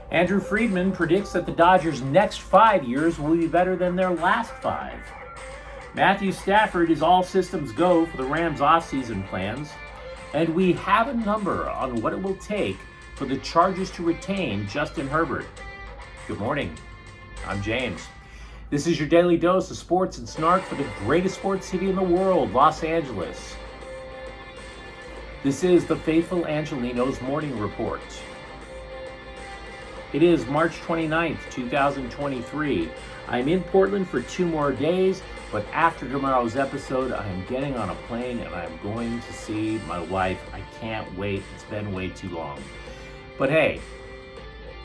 Andrew Friedman predicts that the Dodgers' next 5 years will be better than their last 5. Matthew Stafford is all systems go for the Rams' offseason plans. And we have a number on what it will take for the Chargers to retain Justin Herbert. Good morning. I'm James. This is your daily dose of sports and snark for the greatest sports city in the world, Los Angeles. This is the faithful Angelenos morning report. It is March 29th, 2023. I'm in Portland for 2 more days, but after tomorrow's episode, I am getting on a plane and I'm going to see my wife. I can't wait. It's been way too long. But hey,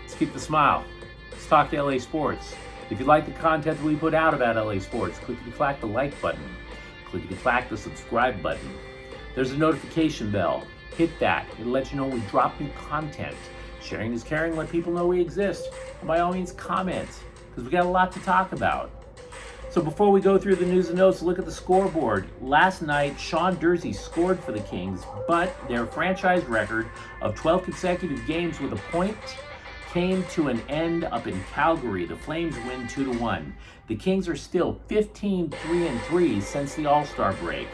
let's keep the smile. Let's talk LA sports. If you like the content that we put out about LA sports, clickety-clack the like button. Clickety-clack the subscribe button. There's a notification bell. Hit that. It'll let you know when we drop new content. Sharing is caring. Let people know we exist. And by all means, comment, because we got a lot to talk about. So before we go through the news and notes, look at the scoreboard. Last night, Sean Dursey scored for the Kings, but their franchise record of 12 consecutive games with a point came to an end up in Calgary. The Flames win 2-1. The Kings are still 15-3-3 since the All-Star break.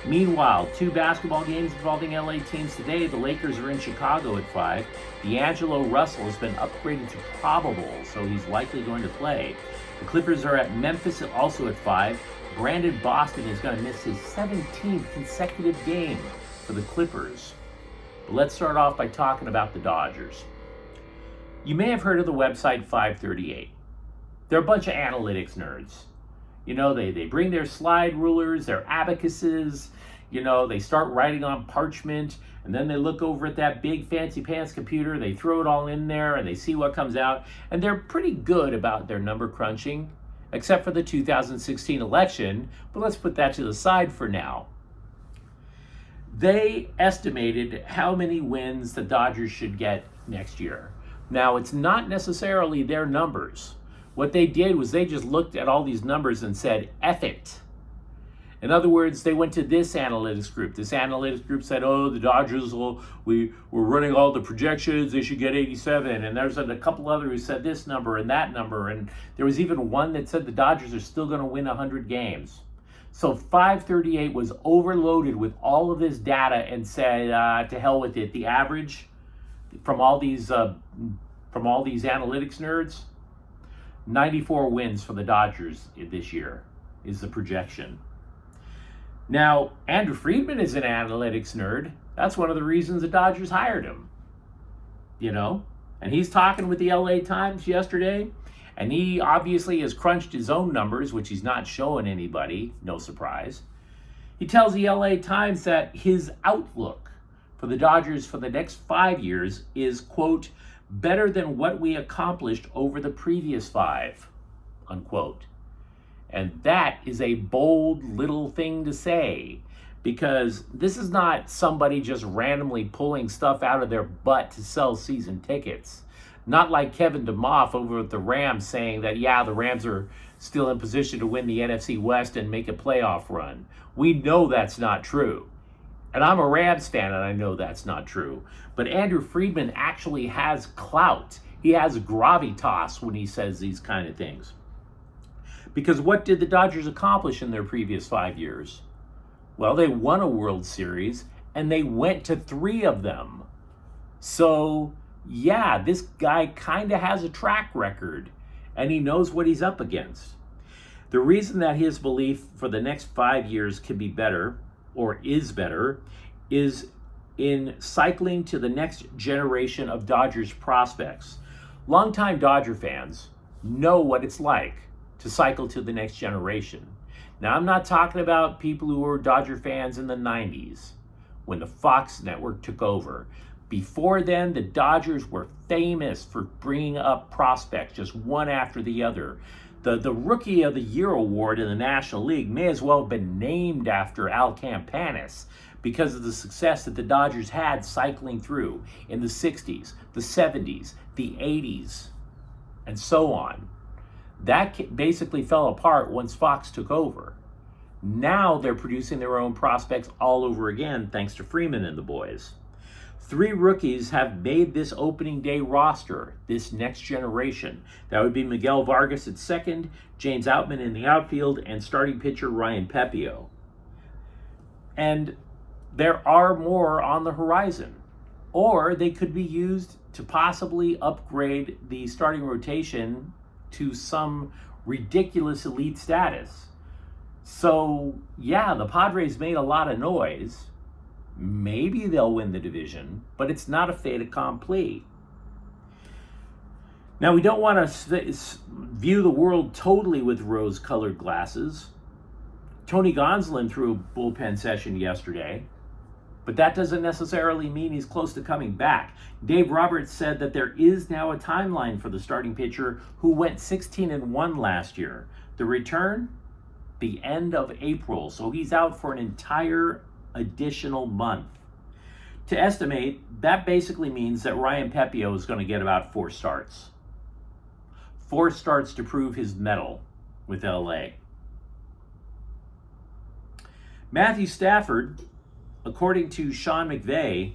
Meanwhile, 2 basketball games involving LA teams today. The Lakers are in Chicago at 5. D'Angelo Russell has been upgraded to probable, so he's likely going to play. The Clippers are at Memphis also at 5. Brandon Boston is going to miss his 17th consecutive game for the Clippers. But let's start off by talking about the Dodgers. You may have heard of the website 538. They're a bunch of analytics nerds. You know, they bring their slide rulers, their abacuses, they start writing on parchment, and then they look over at that big fancy pants computer, they throw it all in there, and they see what comes out, and they're pretty good about their number crunching, except for the 2016 election, but let's put that to the side for now. They estimated how many wins the Dodgers should get next year. Now, it's not necessarily their numbers. What they did was they just looked at all these numbers and said, F it. In other words, they went to this analytics group. This analytics group said, the Dodgers, we're running all the projections, they should get 87. And there's a couple other who said this number and that number. And there was even one that said the Dodgers are still going to win 100 games. So 538 was overloaded with all of this data and said, to hell with it. The average from all these analytics nerds, 94 wins for the Dodgers this year is the projection. Now, Andrew Friedman is an analytics nerd. That's one of the reasons the Dodgers hired him. And he's talking with the LA Times yesterday, and he obviously has crunched his own numbers, which he's not showing anybody, no surprise. He tells the LA Times that his outlook for the Dodgers for the next 5 years is, quote, better than what we accomplished over the previous 5, unquote. And that is a bold little thing to say, because this is not somebody just randomly pulling stuff out of their butt to sell season tickets. Not like Kevin DeMoff over at the Rams saying that, the Rams are still in position to win the NFC West and make a playoff run. We know that's not true. And I'm a Rams fan, and I know that's not true. But Andrew Friedman actually has clout. He has gravitas when he says these kind of things. Because what did the Dodgers accomplish in their previous 5 years? Well, they won a World Series, and they went to 3 of them. So, this guy kind of has a track record, and he knows what he's up against. The reason that his belief for the next 5 years can be better, or is better, is in cycling to the next generation of Dodgers prospects. Longtime Dodger fans know what it's like to cycle to the next generation. Now, I'm not talking about people who were Dodger fans in the 90s when the Fox network took over. Before then, the Dodgers were famous for bringing up prospects just one after the other. The Rookie of the Year award in the National League may as well have been named after Al Campanis because of the success that the Dodgers had cycling through in the 60s, the 70s, the 80s, and so on. That basically fell apart once Fox took over. Now they're producing their own prospects all over again, thanks to Freeman and the boys. 3 rookies have made this opening day roster, this next generation. That would be Miguel Vargas at second, James Outman in the outfield, and starting pitcher Ryan Pepiot. And there are more on the horizon. Or they could be used to possibly upgrade the starting rotation to some ridiculous elite status. So, yeah, the Padres made a lot of noise. Maybe they'll win the division, but it's not a fait accompli. Now, we don't want to view the world totally with rose-colored glasses. Tony Gonsolin threw a bullpen session yesterday, but that doesn't necessarily mean he's close to coming back. Dave Roberts said that there is now a timeline for the starting pitcher who went 16-1 last year. The return, the end of April, so he's out for an entire additional month. To estimate, that basically means that Ryan Pepiot is going to get about 4 starts. 4 starts to prove his mettle with LA. Matthew Stafford, according to Sean McVay,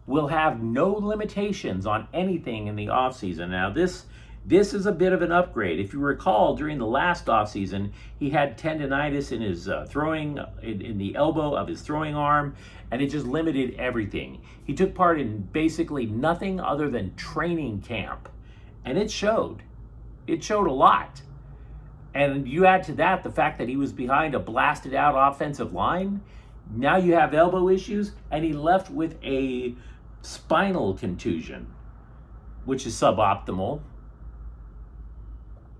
will have no limitations on anything in the offseason. Now, this is a bit of an upgrade. If you recall, during the last offseason, he had tendonitis in his in the elbow of his throwing arm, and it just limited everything. He took part in basically nothing other than training camp, and it showed. It showed a lot. And you add to that the fact that he was behind a blasted out offensive line. Now you have elbow issues, and he left with a spinal contusion, which is suboptimal.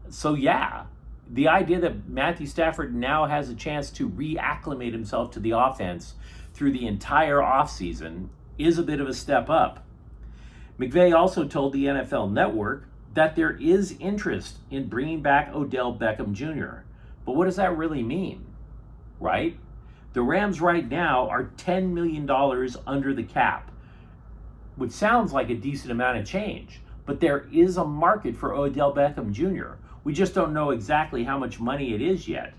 So yeah, the idea that Matthew Stafford now has a chance to reacclimate himself to the offense through the entire offseason is a bit of a step up. McVay also told the NFL Network that there is interest in bringing back Odell Beckham Jr. But what does that really mean, right? The Rams right now are $10 million under the cap, which sounds like a decent amount of change. But there is a market for Odell Beckham Jr. We just don't know exactly how much money it is yet.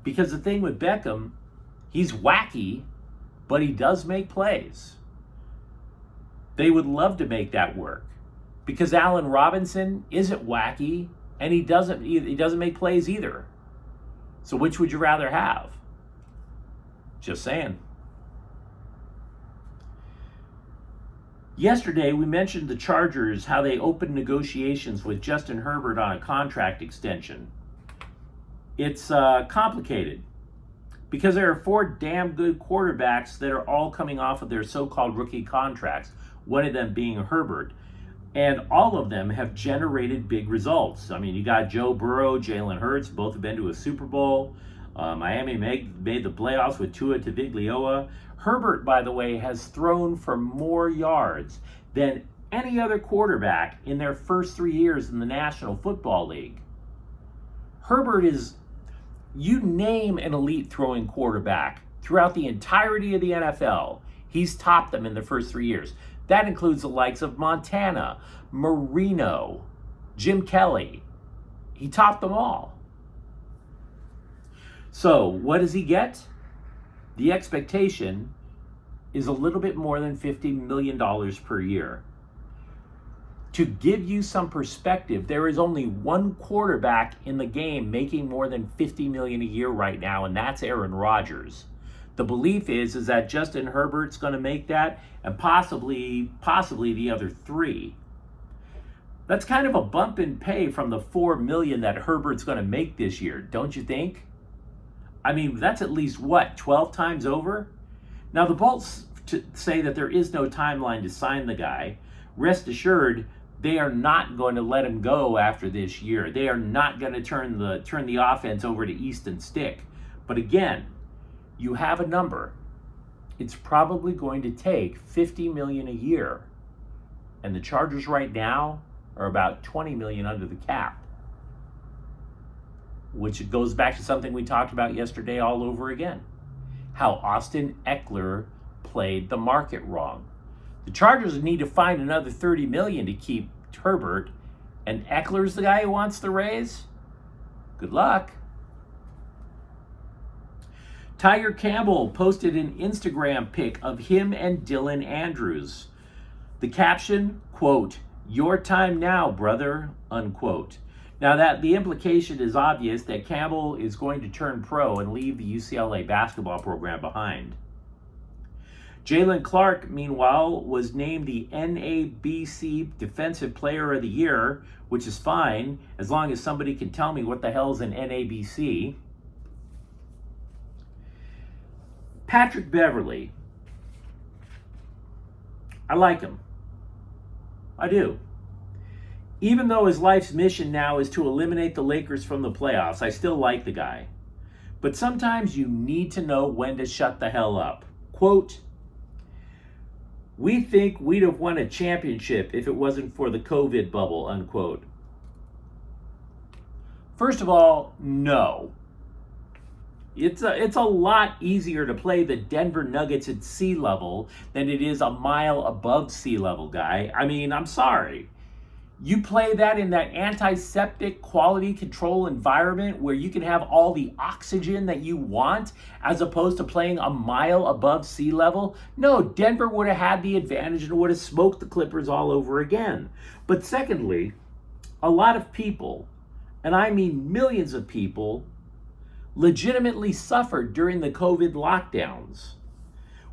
Because the thing with Beckham, he's wacky, but he does make plays. They would love to make that work. Because Allen Robinson isn't wacky, and he doesn't make plays either. So which would you rather have? Just saying. Yesterday, we mentioned the Chargers, how they opened negotiations with Justin Herbert on a contract extension. It's complicated because there are 4 damn good quarterbacks that are all coming off of their so-called rookie contracts, one of them being Herbert. And all of them have generated big results. I mean, you got Joe Burrow, Jalen Hurts, both have been to a Super Bowl. Miami made the playoffs with Tua Tagovailoa. Herbert, by the way, has thrown for more yards than any other quarterback in their first 3 years in the National Football League. Herbert is, you name an elite throwing quarterback throughout the entirety of the NFL, he's topped them in the first 3 years. That includes the likes of Montana, Marino, Jim Kelly. He topped them all. So, what does he get? The expectation is a little bit more than $50 million per year. To give you some perspective, there is only one quarterback in the game making more than $50 million a year right now, and that's Aaron Rodgers. The belief is that Justin Herbert's going to make that, and possibly the other 3. That's kind of a bump in pay from the $4 million that Herbert's going to make this year, don't you think? I mean, that's at least, 12 times over? Now, the Bolts say that there is no timeline to sign the guy. Rest assured, they are not going to let him go after this year. They are not going to turn the offense over to Easton Stick. But again, you have a number. It's probably going to take $50 million a year. And the Chargers right now are about $20 million under the cap. Which goes back to something we talked about yesterday all over again. How Austin Eckler played the market wrong. The Chargers need to find another $30 million to keep Herbert, and Eckler's the guy who wants the raise? Good luck. Tiger Campbell posted an Instagram pic of him and Dylan Andrews. The caption, quote, "Your time now, brother," unquote. Now that the implication is obvious that Campbell is going to turn pro and leave the UCLA basketball program behind. Jalen Clark, meanwhile, was named the NABC Defensive Player of the Year, which is fine, as long as somebody can tell me what the hell is an NABC. Patrick Beverley. I like him. I do. Even though his life's mission now is to eliminate the Lakers from the playoffs, I still like the guy. But sometimes you need to know when to shut the hell up. Quote, "We think we'd have won a championship if it wasn't for the COVID bubble," unquote. First of all, no. It's a lot easier to play the Denver Nuggets at sea level than it is a mile above sea level, guy. I mean, I'm sorry. You play that in that antiseptic quality control environment where you can have all the oxygen that you want as opposed to playing a mile above sea level. No, Denver would have had the advantage and would have smoked the Clippers all over again. But secondly, a lot of people, and I mean millions of people, legitimately suffered during the COVID lockdowns.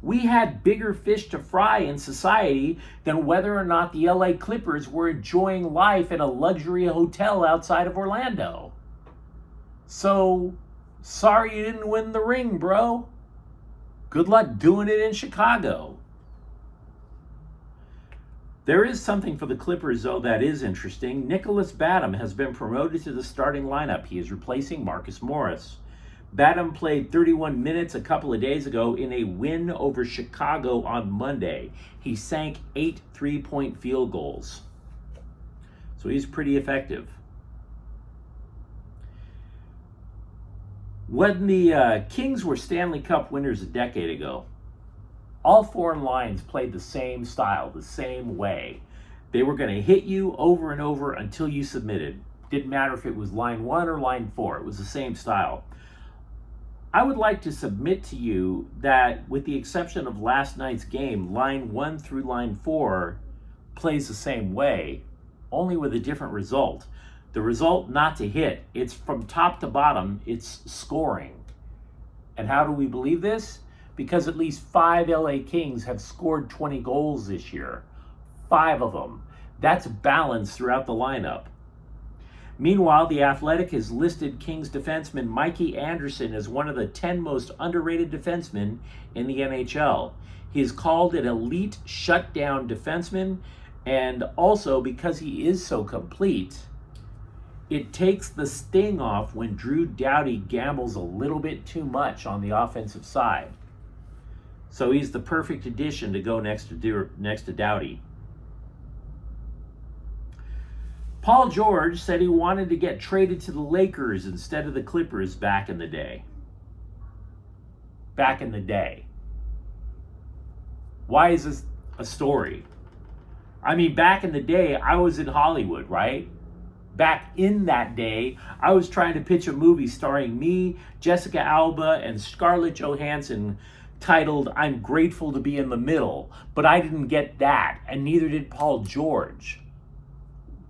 We had bigger fish to fry in society than whether or not the LA Clippers were enjoying life in a luxury hotel outside of Orlando. So, sorry you didn't win the ring, bro. Good luck doing it in Chicago. There is something for the Clippers, though, that is interesting. Nicholas Batum has been promoted to the starting lineup. He is replacing Marcus Morris. Batum played 31 minutes a couple of days ago in a win over Chicago on Monday. He sank 8 3-point field goals. So he's pretty effective. When the Kings were Stanley Cup winners a decade ago, all foreign lines played the same style, the same way. They were going to hit you over and over until you submitted. Didn't matter if it was line 1 or line 4. It was the same style. I would like to submit to you that, with the exception of last night's game, line 1 through line 4 plays the same way, only with a different result. The result not to hit. It's from top to bottom, it's scoring. And how do we believe this? Because at least 5 LA Kings have scored 20 goals this year. 5 of them. That's balance throughout the lineup. Meanwhile, The Athletic has listed Kings defenseman Mikey Anderson as one of the 10 most underrated defensemen in the NHL. He is called an elite shutdown defenseman, and also because he is so complete, it takes the sting off when Drew Doughty gambles a little bit too much on the offensive side. So he's the perfect addition to go next to Doughty. Paul George said he wanted to get traded to the Lakers instead of the Clippers back in the day. Back in the day. Why is this a story? I mean, back in the day, I was in Hollywood, right? Back in that day, I was trying to pitch a movie starring me, Jessica Alba, and Scarlett Johansson titled "I'm Grateful to Be in the Middle," but I didn't get that, and neither did Paul George.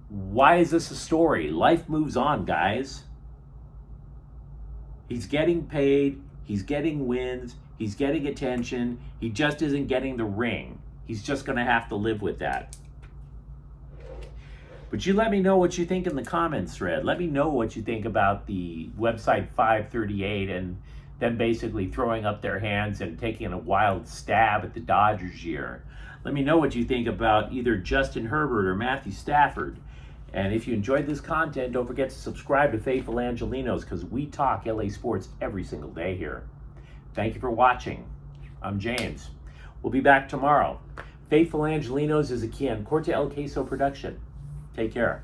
Why is this a story? Life moves on, guys. He's getting paid, he's getting wins, he's getting attention, he just isn't getting the ring. He's just going to have to live with that. But you let me know what you think in the comments thread. Let me know what you think about the website 538 and them basically throwing up their hands and taking a wild stab at the Dodgers year. Let me know what you think about either Justin Herbert or Matthew Stafford. And if you enjoyed this content, don't forget to subscribe to Faithful Angelenos, because we talk LA sports every single day here. Thank you for watching. I'm James. We'll be back tomorrow. Faithful Angelenos is a Quian Corte El Queso production. Take care.